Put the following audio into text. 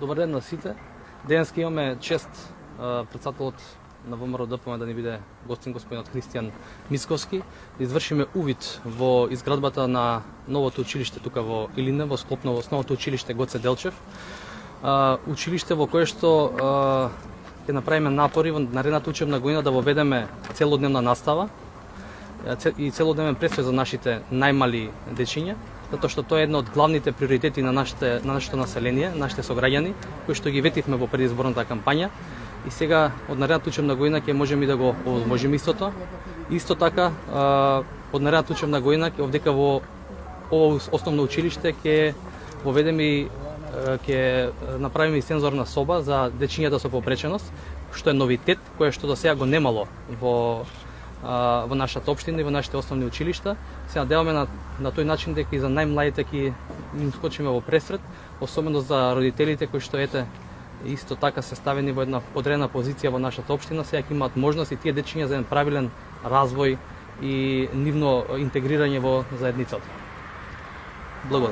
Добар ден на сите. Денеска имаме чест председателот на ВМРО ДПМ да ни биде гостин господинот Христијан Мисковски, да извршиме увид во изградбата на новото училиште тука во Илинден, во склопно во основното училиште Гоце Делчев. Училиште во кое што ќе направиме напори во наредната учебна година да воведеме целодневна настава и целодневен престој за нашите најмали дечиња, затоа што тоа е една од главните приоритети на нашето население, нашите сограѓани, кои што ги ветивме во предизборната кампања. И сега од наредната учебна година ќе можеме и да го овозможиме истото. Исто така, од наредната учебна година овдека во ово основно училиште ќе воведеме и ќе направиме и сензорна соба за дечињата со попреченост, што е новитет кој што до сега го немало во нашата општина и во нашите основни училишта. Се надеваме на тој начин дека и за најмладите ќе им скочиме во пресред, особено за родителите кои што исто така се ставени во една одредена позиција во нашата општина, сега ќе имаат можност и тие дечиња за еден правилен развој и нивно интегрирање во заедницата. Благодарам.